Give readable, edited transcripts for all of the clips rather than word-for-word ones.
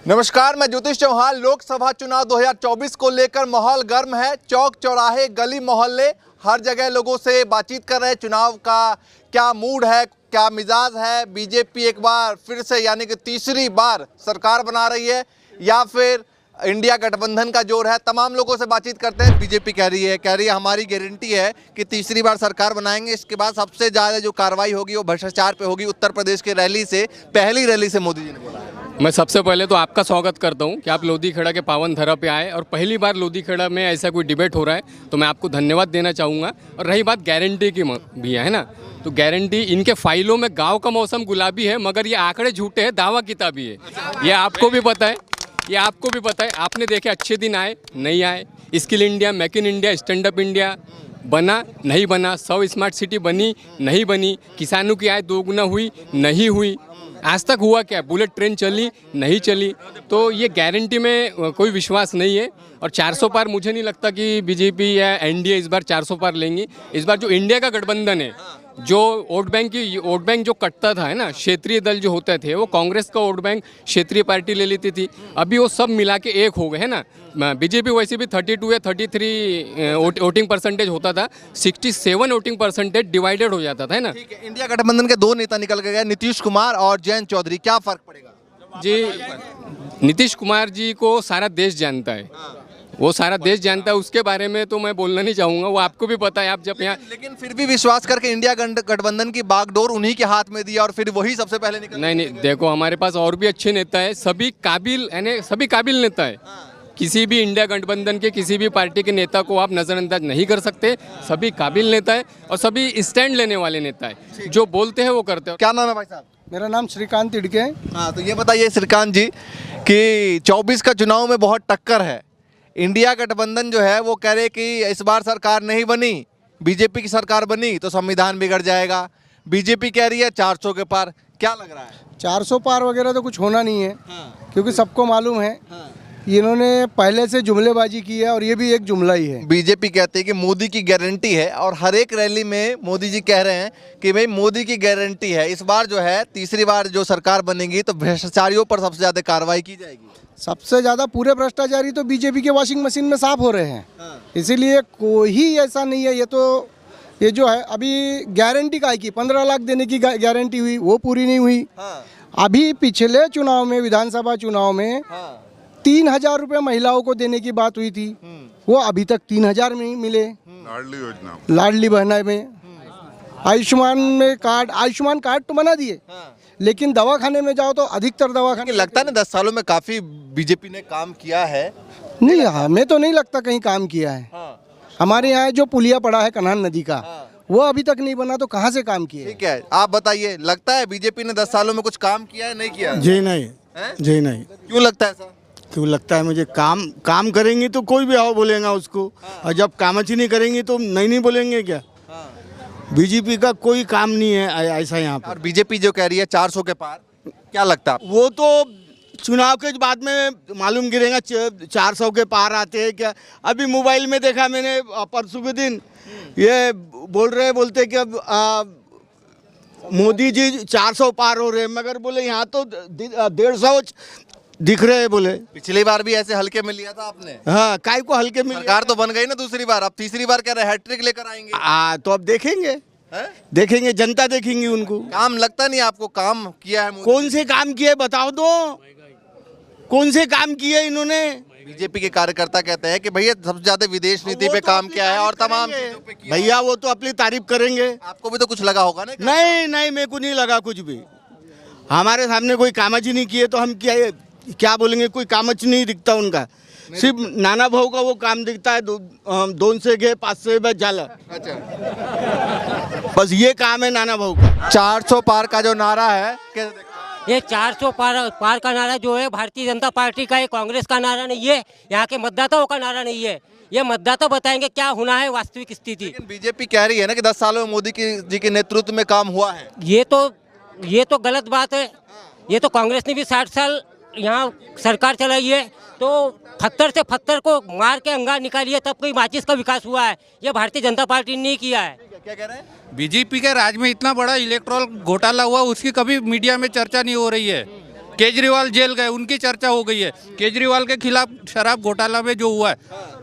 नमस्कार, मैं ज्योतिष चौहान। लोकसभा चुनाव 2024 को लेकर माहौल गर्म है। चौक चौराहे गली मोहल्ले हर जगह लोगों से बातचीत कर रहे हैं। चुनाव का क्या मूड है, क्या मिजाज है, बीजेपी एक बार फिर से यानी कि तीसरी बार सरकार बना रही है या फिर इंडिया गठबंधन का जोर है। तमाम लोगों से बातचीत करते हैं। बीजेपी कह रही है हमारी गारंटी है कि तीसरी बार सरकार बनाएंगे। इसके बाद सबसे ज़्यादा जो कार्रवाई होगी वो भ्रष्टाचार पे होगी। उत्तर प्रदेश की रैली से, पहली रैली से मोदी जी ने बोला है। मैं सबसे पहले तो आपका स्वागत करता हूं कि आप लोधी खेड़ा के पावन धरा पे आए और पहली बार लोधी खेड़ा में ऐसा कोई डिबेट हो रहा है, तो मैं आपको धन्यवाद देना चाहूँगा। और रही बात गारंटी की भी है ना, तो गारंटी इनके फाइलों में गांव का मौसम गुलाबी है, मगर ये आंकड़े झूठे हैं, दावा किताबी है। ये आपको भी पता है, ये आपको भी पता है। आपने देखे अच्छे दिन आए, नहीं आए। Skill India, make in India, stand up India बना, नहीं बना। 100 स्मार्ट सिटी बनी, नहीं बनी। किसानों की आय दोगुना हुई, नहीं हुई। आज तक हुआ क्या? बुलेट ट्रेन चली, नहीं चली। तो ये गारंटी में कोई विश्वास नहीं है। और 400 पार मुझे नहीं लगता कि बीजेपी या एनडीए इस बार 400 पार लेंगी। इस बार जो इंडिया का गठबंधन है, जो वोट बैंक जो कटता था है ना, क्षेत्रीय दल जो होते थे, वो कांग्रेस का वोट बैंक क्षेत्रीय पार्टी ले लेती थी। अभी वो सब मिला के एक हो गए है ना। बीजेपी वैसे भी 32 या 33 वोटिंग परसेंटेज होता था, 67 वोटिंग परसेंटेज डिवाइडेड हो जाता था है ना। ठीक है, इंडिया गठबंधन के दो नेता निकल के गए, नीतीश कुमार और जयंत चौधरी। क्या फर्क पड़ेगा? जी, नीतीश कुमार जी को सारा देश जानता है। वो सारा देश जानता है, उसके बारे में तो मैं बोलना नहीं चाहूँगा। वो आपको भी पता है। आप जब यहाँ लेकिन फिर भी विश्वास करके इंडिया गठबंधन की बागडोर उन्हीं के हाथ में दिया और फिर वही सबसे पहले निकल। नहीं, देखो हमारे पास और भी अच्छे नेता है, सभी काबिल यानी सभी काबिल नेता है। किसी भी इंडिया गठबंधन के किसी भी पार्टी के नेता को आप नज़रअंदाज नहीं कर सकते। सभी काबिल नेता है और सभी स्टैंड लेने वाले नेता है। जो बोलते हैं वो करते हैं। क्या नाम है भाई साहब? मेरा नाम श्रीकांत तिड़के है। हाँ, तो ये बताइए श्रीकांत जी कि 24 का चुनाव में बहुत टक्कर है। इंडिया गठबंधन जो है वो कह रहे कि इस बार सरकार नहीं बनी, बीजेपी की सरकार बनी तो संविधान बिगड़ जाएगा। बीजेपी कह रही है 400 के पार। क्या लग रहा है? 400 पार वगैरह तो कुछ होना नहीं है। हाँ। क्योंकि सबको मालूम है इन्होंने पहले से जुमलेबाजी की है और ये भी एक जुमला ही है। बीजेपी कहती है कि मोदी की गारंटी है और हर एक रैली में मोदी जी कह रहे हैं कि भाई मोदी की गारंटी है। इस बार जो है तीसरी बार जो सरकार बनेगी तो भ्रष्टाचारियों पर सबसे ज्यादा कार्रवाई की जाएगी। सबसे ज़्यादा पूरे भ्रष्टाचारी तो बीजेपी के वॉशिंग मशीन में साफ हो रहे हैं। हाँ। इसीलिए कोई ऐसा नहीं है। ये जो है अभी गारंटी का है कि 15 लाख देने की गारंटी हुई, वो पूरी नहीं हुई। हाँ। अभी पिछले चुनाव में, विधानसभा चुनाव में 3000 रुपये महिलाओं को देने की बात हुई थी, वो अभी तक 3000 में मिले। लाडली योजना, लाडली बहना में, आयुष्मान कार्ड तो बना दिए, लेकिन दवाखाने में जाओ तो अधिकतर दवाखाने लगता है ना 10 सालों में काफी बीजेपी ने काम किया है। नहीं, हमें तो नहीं लगता कहीं काम किया है। हमारे यहाँ जो पुलिया पड़ा है कन्हान नदी का, वो अभी तक नहीं बना, तो कहाँ से काम किया? ठीक है, आप बताइए, लगता है बीजेपी ने 10 सालों में कुछ काम किया है, नहीं किया? जी नहीं, जी नहीं। क्यों लगता है ऐसा? क्यों लगता है मुझे? काम करेंगी तो कोई भी आओ बोलेगा उसको, और जब कामच ही नहीं करेंगी तो नहीं बोलेंगे क्या? बीजेपी का कोई काम नहीं है ऐसा यहाँ पर। और बीजेपी जो कह रही है 400 के पार, क्या लगता है? वो तो चुनाव के बाद में मालूम गिरेगा 400 के पार आते हैं क्या। अभी मोबाइल में देखा मैंने परसों के दिन, ये बोलते कि अब मोदी जी 400 पार हो रहे हैं, मगर बोले यहाँ तो 150 दिख रहे हैं बोले। पिछली बार भी ऐसे हल्के में लिया था आपने। हाँ, काय को हल्के में सरकार तो बन गई ना दूसरी बार, अब तीसरी बार कह रहे हैट्रिक लेकर आएंगे। तो अब देखेंगे जनता देखेंगी उनको। काम लगता नहीं आपको काम किया है? कौन से काम किए बताओ दो, कौन से काम किए इन्होंने? बीजेपी के कार्यकर्ता कहते हैं कि भैया सबसे ज्यादा विदेश नीति पे काम किया है और तमाम चीजों पे किया है। भैया वो तो अपनी तारीफ करेंगे। आपको भी तो कुछ लगा होगा ना? नहीं, मेरे को नहीं लगा कुछ भी। हमारे सामने कोई कामच ही नहीं किए तो हम क्या बोलेंगे? कोई कामच नहीं दिखता उनका। सिर्फ नाना भाऊ का वो काम दिखता है, 2 से गए 5 से बस जाला। अच्छा, बस ये काम है नाना भाऊ का। 400 पार का जो नारा है कैसे देखते हैं? ये 400 पार का नारा जो है भारतीय जनता पार्टी का है, कांग्रेस का नारा नहीं है, यहाँ के मतदाताओं का नारा नहीं है। ये मतदाता बताएंगे क्या होना है वास्तविक स्थिति। लेकिन बीजेपी कह रही है ना कि 10 सालों में मोदी जी के नेतृत्व में काम हुआ है। ये तो गलत बात है। ये तो कांग्रेस ने भी 60 साल यहाँ सरकार चलाई है, तो पत्थर से पत्थर को मार के अंगार निकाली है, तब कोई माचिस का विकास हुआ है। ये भारतीय जनता पार्टी ने नहीं किया है। क्या कह रहे हैं? बीजेपी के राज में इतना बड़ा इलेक्ट्रल घोटाला हुआ, उसकी कभी मीडिया में चर्चा नहीं हो रही है। केजरीवाल जेल गए, उनकी चर्चा हो गई है। केजरीवाल के खिलाफ शराब घोटाला में जो हुआ है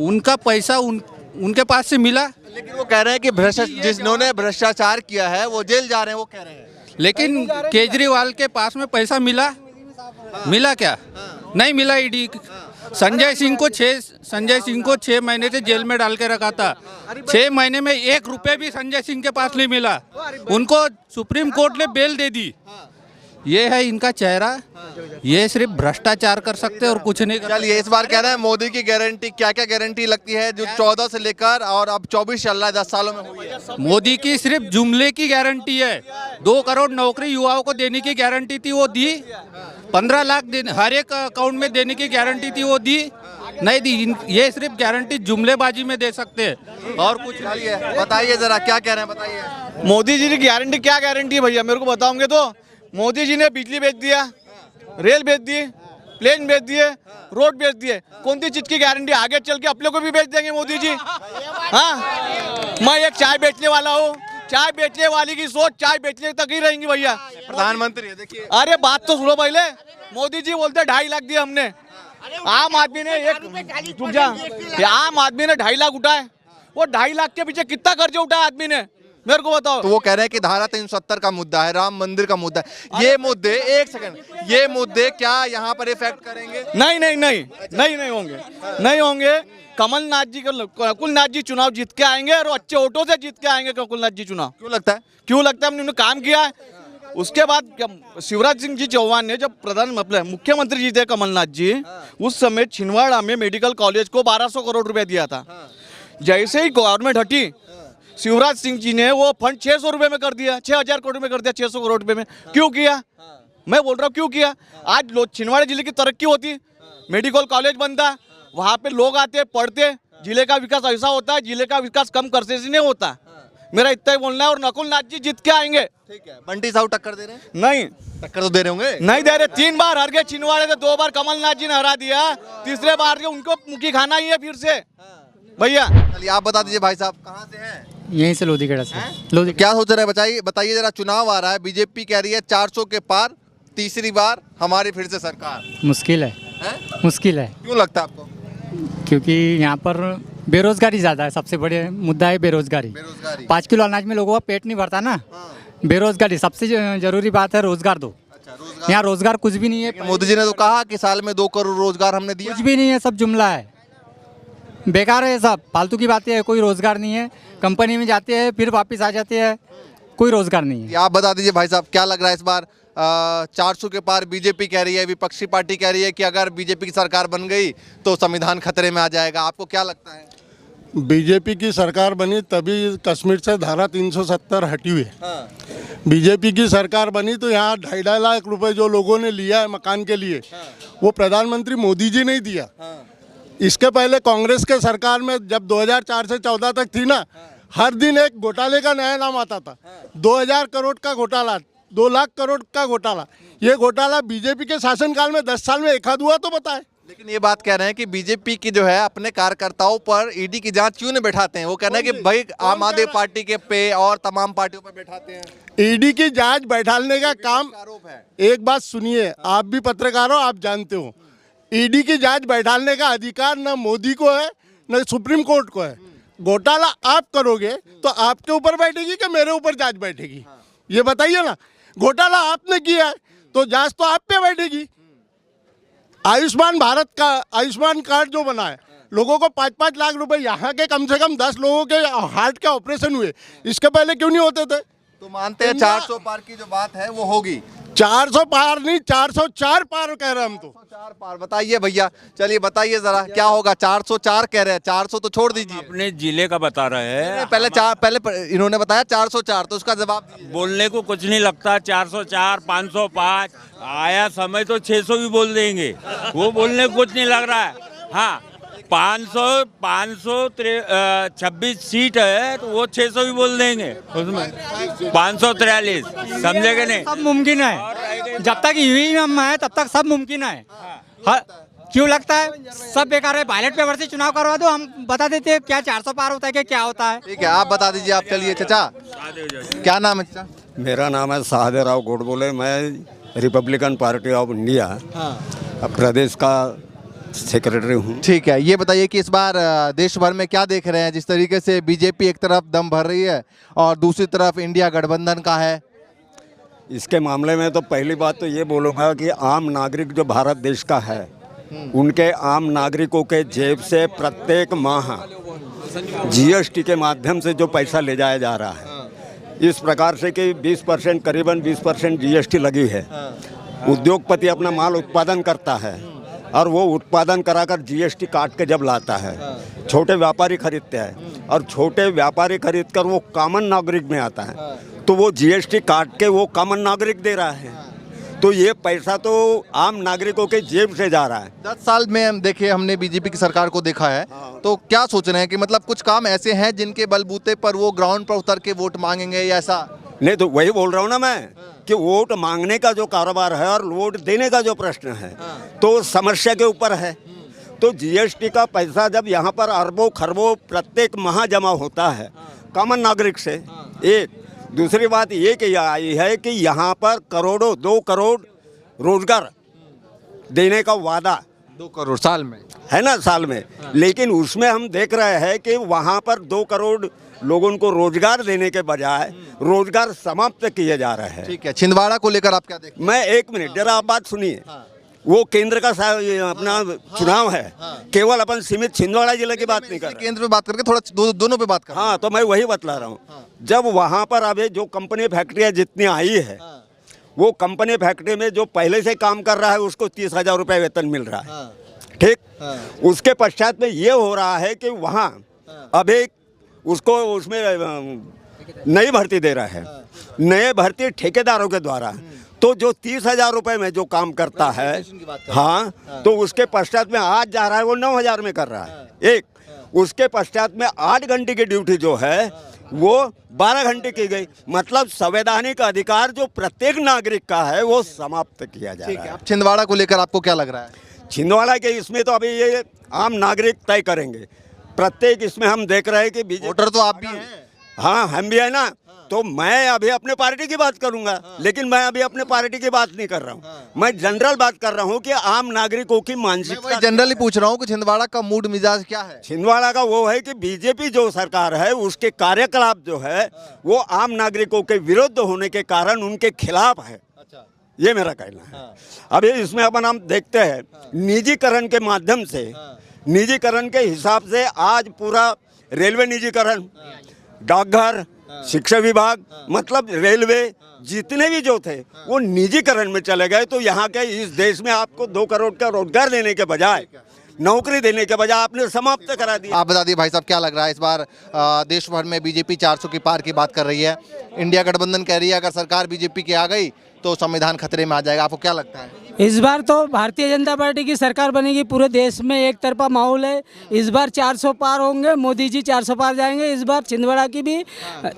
उनका पैसा उनके पास से मिला, लेकिन वो कह रहे हैं कि जिन्होंने भ्रष्टाचार किया है वो जेल जा रहे हैं, वो कह रहे हैं। लेकिन केजरीवाल के पास में पैसा मिला, मिला क्या? नहीं मिला। ईडी संजय सिंह को 6 महीने से जेल में डाल के रखा था। 6 महीने में 1 रुपए भी संजय सिंह के पास नहीं मिला, उनको सुप्रीम कोर्ट ने बेल दे दी। ये है इनका चेहरा, ये सिर्फ भ्रष्टाचार कर सकते हैं और कुछ नहीं कर सकते। चलिए, इस बार कह रहे हैं मोदी की गारंटी, क्या क्या गारंटी लगती है जो 14 से लेकर और अब 24 चल रहा है, 10 सालों में हुई है? मोदी की सिर्फ जुमले की गारंटी है। 2 करोड़ नौकरी युवाओं को देने की गारंटी थी, वो दी। 15 लाख हर एक अकाउंट में देने की गारंटी थी, वो दी नहीं दी। ये सिर्फ गारंटी जुमलेबाजी में दे सकते हैं और कुछ नहीं है। बताइए जरा क्या कह रहे हैं, बताइए। मोदी जी की गारंटी क्या गारंटी है भैया, मेरे को बताओगे तो? मोदी जी ने बिजली बेच दिया, रेल बेच दी, प्लेन बेच दिए, रोड बेच दिए। कौन सी चीज की गारंटी? आगे चल के अपने को भी बेच देंगे मोदी जी। हाँ, मैं एक चाय बेचने वाला हूँ, चाय बेचने वाली की सोच चाय बेचने तक ही रहेंगी भैया। प्रधानमंत्री है, देखिए। अरे बात तो सुनो पहले। मोदी जी बोलते 2.5 लाख दिए हमने, आम आदमी ने आम आदमी ने 2.5 लाख उठाए। वो 2.5 लाख के पीछे कितना कर्ज उठाया आदमी ने, मेरे को बताओ। तो वो कह रहे हैं कि धारा 370 का मुद्दा है, राम मंदिर का मुद्दा है, ये मुद्दे, एक सेकंड, ये मुद्दे क्या यहाँ पर इफेक्ट करेंगे? नहीं होंगे। कमलनाथ जी चुनाव जीत के आएंगे और अच्छे वोटों से जीत के आएंगे कमलनाथ जी चुनाव। क्यों लगता है? उन्होंने काम किया है। उसके बाद शिवराज सिंह जी चौहान ने जब मुख्यमंत्री जी थे कमलनाथ जी, उस समय छिंदवाड़ा में मेडिकल कॉलेज को 1200 करोड़ रुपए दिया था। जैसे ही गवर्नमेंट हटी, शिवराज सिंह जी ने वो फंड 600 रुपए में कर दिया, 6000 करोड़ में कर दिया। 600 करोड़ रुपए में क्यों किया? मैं बोल रहा हूँ क्यों किया? आज छिंदवाड़ा जिले की तरक्की होती, मेडिकल कॉलेज बनता, वहाँ पे लोग आते पढ़ते, जिले का विकास ऐसा होता है। जिले का विकास कम खर्चे से नहीं होता। मेरा इतना ही बोलना है। और नकुल नाथ जी जीत के आएंगे। ठीक है। बंटी साहब टक्कर दे रहे हैं? नहीं, टक्कर तो दे रहे होंगे। नहीं दे रहे। 3 बार हार गए छिंदवाड़े से, 2 बार कमलनाथ जी ने हरा दिया, तीसरे बार के उनको मुखी खाना ही है फिर से भैया। चलिए, आप बता दीजिए भाई साहब, कहाँ से हैं? यहीं से लोधीखेड़ा से। क्या सोच रहे हैं, बताइए जरा। चुनाव आ रहा है, बीजेपी कह रही है 400 के पार, तीसरी बार हमारी फिर से सरकार। मुश्किल है, मुश्किल है। क्यों लगता है आपको? क्योंकि यहाँ पर बेरोजगारी ज़्यादा है। सबसे बड़े मुद्दा है बेरोजगारी। 5 किलो अनाज में लोगों का पेट नहीं भरता ना। बेरोजगारी सबसे जरूरी बात है, रोजगार दो। यहाँ रोजगार कुछ भी नहीं है। मोदी जी ने तो कहा कि साल में 2 करोड़ रोजगार हमने दिया। कुछ भी नहीं है, सब जुमला है, बेकार है, सब फालतू की बातें है। कोई रोजगार नहीं है। कंपनी में जाते हैं फिर वापस आ जाते हैं, कोई रोजगार नहीं है। आप बता दीजिए भाई साहब, क्या लग रहा है इस बार 400 के पार? बीजेपी कह रही है, विपक्षी पार्टी कह रही है कि अगर बीजेपी की सरकार बन गई तो संविधान खतरे में आ जाएगा। आपको क्या लगता है? बीजेपी की सरकार बनी तभी कश्मीर से धारा 370 हटी हुई है। बीजेपी की सरकार बनी तो यहाँ 2.5 लाख रुपए जो लोगों ने लिया है मकान के लिए, वो प्रधानमंत्री मोदी जी ने दिया। इसके पहले कांग्रेस के सरकार में जब 2004 से 14 तक थी ना, हर दिन एक घोटाले का नया नाम आता था। 2000 करोड़ का घोटाला, 2 लाख करोड़ का घोटाला। ये घोटाला बीजेपी के शासनकाल में 10 साल में एक आध हुआ तो बताए। लेकिन ये बात कह रहे हैं कि बीजेपी की जो है अपने कार्यकर्ताओं पर ईडी की जांच क्यों नहीं बैठाते हैं? वो कह रहे हैं कि भाई आम आदमी पार्टी के पे और तमाम पार्टियों पर बैठाते हैं। ईडी की जांच बैठाने का काम, एक बात सुनिए, आप भी पत्रकार हो, आप जानते हो, ईडी की जांच बैठाने का अधिकार न मोदी को है न सुप्रीम कोर्ट को है। घोटाला आप करोगे तो आपके ऊपर बैठेगी कि मेरे ऊपर जांच बैठेगी? ये बताइए ना। घोटाला आपने किया है तो जांच तो आप पे बैठेगी। आयुष्मान भारत का आयुष्मान कार्ड जो बना है, लोगों को 5-5 लाख रुपए, यहाँ के कम से कम 10 लोगों के हार्ट के ऑपरेशन हुए, इसके पहले क्यों नहीं होते थे? तो मानते हैं 400 पार की जो बात है वो होगी? 400 पार नहीं, 404 पार कह रहे हैं हम तो। 404 पार बताइए भैया, चलिए बताइए जरा क्या होगा। 404 कह रहे हैं, 400 तो छोड़ दीजिए। अपने जिले का बता रहे हैं। पहले इन्होंने बताया 404, तो उसका जवाब दीजिए। बोलने को कुछ नहीं लगता। 404, 505 आया समय तो 600 भी बोल देंगे, वो बोलने को कुछ नहीं लग रहा है। हाँ, 526 सीट है तो वो 600 भी बोल देंगे, उसमें 543, समझेंगे नहीं? सब मुमकिन है, जब तक ईवीएम है तब तक सब मुमकिन है। क्यों लगता है सब बेकार है? बैलेट पेपर से चुनाव करवा दो, हम बता देते हैं क्या 400 पार होता है कि क्या होता है। ठीक है, आप बता दीजिए। आप चलिए चाचा, क्या नाम है चाचा? मेरा नाम है साहदेराव गोडबोले। मैं रिपब्लिकन पार्टी ऑफ इंडिया प्रदेश का सेक्रेटरी हूँ। ठीक है, ये बताइए कि इस बार देश भर में क्या देख रहे हैं, जिस तरीके से बीजेपी एक तरफ दम भर रही है और दूसरी तरफ इंडिया गठबंधन का है। इसके मामले में तो पहली बात तो ये बोलूँगा कि आम नागरिक जो भारत देश का है, उनके आम नागरिकों के जेब से प्रत्येक माह जीएसटी के माध्यम से जो पैसा ले जाया जा रहा है, इस प्रकार से कि 20% करीबन 20% जीएसटी लगी है। उद्योगपति अपना माल उत्पादन करता है और वो उत्पादन कराकर जीएसटी काट के जब लाता है, छोटे व्यापारी खरीदते हैं और छोटे व्यापारी खरीद कर वो कॉमन नागरिक में आता है, तो वो जीएसटी काट के वो कॉमन नागरिक दे रहा है। तो ये पैसा तो आम नागरिकों के जेब से जा रहा है। 10 साल में हम देखिए, हमने बीजेपी की सरकार को देखा है, तो क्या सोच रहे हैं कि मतलब कुछ काम ऐसे हैं जिनके बलबूते पर वो ग्राउंड पर उतर के वोट मांगेंगे या ऐसा? नहीं, तो वही बोल रहा हूँ ना मैं कि वोट मांगने का जो कारोबार है और वोट देने का जो प्रश्न है तो समस्या के ऊपर है। तो जीएसटी का पैसा जब यहाँ पर अरबों खरबों प्रत्येक माह जमा होता है कॉमन नागरिक से, एक दूसरी बात ये कि आई है कि यहाँ पर करोड़ों 2 करोड़ रोजगार देने का वादा 2 करोड़ साल में है ना, साल में। लेकिन उसमें हम देख रहे हैं कि वहाँ पर 2 करोड़ लोगों को रोजगार देने के बजाय रोजगार समाप्त किए जा रहे हैं। ठीक है, छिंदवाड़ा को लेकर आप क्या देखते हैं? मैं 1 मिनट जरा आप बात सुनिए। वो केंद्र का अपना चुनाव है, केवल अपन सीमित छिंदवाड़ा जिले की बात नहीं कर रहे। केंद्र पे बात करके थोड़ा दोनों पे बात कर। हाँ, तो मैं वही बतला रहा हूँ। जब वहाँ पर अभी जो कंपनी फैक्ट्रियाँ जितनी आई है, वो कंपनी फैक्ट्री में जो पहले से काम कर रहा है उसको 30,000 रुपये वेतन मिल रहा है, ठीक। उसके पश्चात में ये हो रहा है कि वहाँ अभी उसको उसमें नई भर्ती दे रहा है, नए भर्ती ठेकेदारों के द्वारा। तो जो 30,000 रुपये में जो काम करता है, हाँ, तो उसके पश्चात में आज जा रहा है वो 9,000 में कर रहा है। एक उसके पश्चात में 8 घंटे की ड्यूटी जो है वो 12 घंटे की गई। मतलब संवैधानिक अधिकार जो प्रत्येक नागरिक का है वो समाप्त किया जा रहा है। अब छिंदवाड़ा को लेकर आपको क्या लग रहा है? छिंदवाड़ा के इसमें तो अभी ये आम नागरिक तय करेंगे। प्रत्येक इसमें हम देख रहे हैं कि बीजेपी, वोटर तो आप भी हैं। हाँ, हम भी है ना। तो मैं अभी अपने पार्टी की बात करूंगा, लेकिन मैं अभी अपने पार्टी की बात नहीं कर रहा हूँ। मैं जनरल बात कर रहा हूँ कि आम नागरिकों की मानसिकता। जनरली पूछ रहा हूँ कि छिंदवाड़ा का मूड मिजाज क्या है? छिंदवाड़ा का वो है कि बीजेपी जो सरकार है उसके कार्यकलाप जो है वो आम नागरिकों के विरुद्ध होने के कारण उनके खिलाफ है। ये मेरा कहना है। अभी इसमें अपन हम देखते हैं निजीकरण के माध्यम से, निजीकरण के हिसाब से आज पूरा रेलवे निजीकरण, डाकघर, शिक्षा विभाग, मतलब रेलवे जितने भी जो थे वो निजीकरण में चले गए। तो यहाँ के इस देश में आपको 2 करोड़ का रोजगार देने के बजाय, नौकरी देने के बजाय आपने समाप्त करा दिया। आप बता दिए भाई साहब, क्या लग रहा है इस बार देश भर में बीजेपी 400 की पार की बात कर रही है, इंडिया गठबंधन कह रही है अगर सरकार बीजेपी की आ गई तो संविधान खतरे में आ जाएगा। आपको क्या लगता है? इस बार तो भारतीय जनता पार्टी की सरकार बनेगी। पूरे देश में एक तरफा माहौल है। इस बार 400 पार होंगे, मोदी जी 400 पार जाएंगे। इस बार छिंदवाड़ा की भी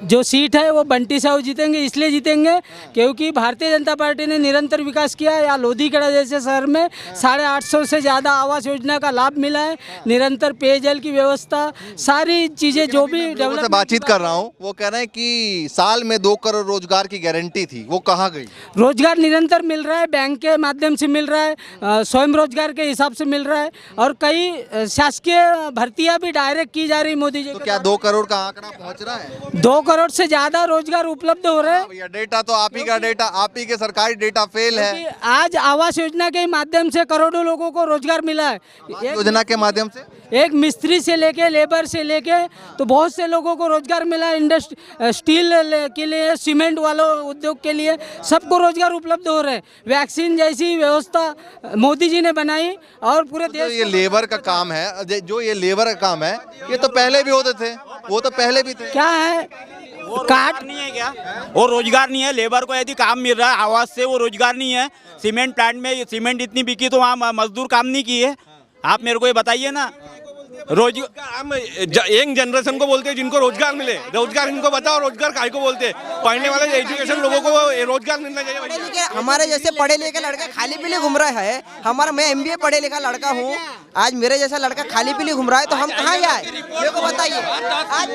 जो सीट है वो बंटी साहू जीतेंगे। इसलिए जीतेंगे क्योंकि भारतीय जनता पार्टी ने निरंतर विकास किया है। यहाँ लोधीखेड़ा जैसे शहर में 850 से ज़्यादा आवास योजना का लाभ मिला है। निरंतर पेयजल की व्यवस्था, सारी चीज़ें जो भी डेवलप। बातचीत कर रहा हूँ, वो कह रहे हैं कि साल में 2 करोड़ रोजगार की गारंटी थी, वो कहाँ गई? रोजगार निरंतर मिल रहा है, बैंक के माध्यम से मिल रहा है, स्वयं रोजगार के हिसाब से मिल रहा है और कई शासकीय भर्तियां भी डायरेक्ट की जा रही मोदी जी। तो क्या 2 करोड़ का आंकड़ा पहुंच रहा है? 2 करोड़ से ज्यादा रोजगार उपलब्ध हो रहे हैं। भैया डेटा तो आप ही का डेटा, आप ही के सरकारी डेटा फेल है। आज आवास योजना के माध्यम से करोड़ों लोगों को रोजगार मिला है। योजना के माध्यम से एक मिस्त्री से लेके लेबर से लेके तो बहुत से लोगों को रोजगार मिला। इंडस्ट्री, स्टील के लिए, सीमेंट वालों उद्योग के लिए सबको रोजगार उपलब्ध हो रहे हैं। वैक्सीन जैसी व्यवस्था मोदी जी ने बनाई और पूरे देश। ये लेबर का काम है, जो ये लेबर का काम है ये तो पहले भी होते थे, वो तो पहले भी थे। क्या है, काट नहीं है क्या? वो रोजगार नहीं है। लेबर को यदि काम मिल रहा है आवाज से, वो रोजगार नहीं है। सीमेंट प्लांट में सीमेंट इतनी बिकी तो वहाँ मजदूर काम नहीं किए। आप मेरे को ये बताइए ना। हम यंग जनरेशन को बोलते हैं जिनको रोजगार मिले, रोजगार इनको बताओ, रोजगार काय को बोलते हैं? पढ़ने वाले एजुकेशन लोगों को रोजगार मिलना चाहिए। हमारे जैसे पढ़े लिखे लड़का खाली पीली घूम रहा है, मैं MBA पढ़े लिखा लड़का हूँ, आज मेरे जैसा लड़का खाली पीली घूम रहा है तो हम कहाँ आए, मेरे को बताइए। आज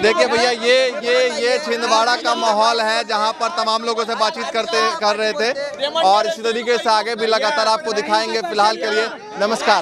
देखिए भैया, ये छिंदवाड़ा का माहौल है जहां पर तमाम लोगों से बातचीत कर रहे थे और इसी तरीके से आगे भी लगातार आपको दिखाएंगे। फिलहाल के लिए नमस्कार।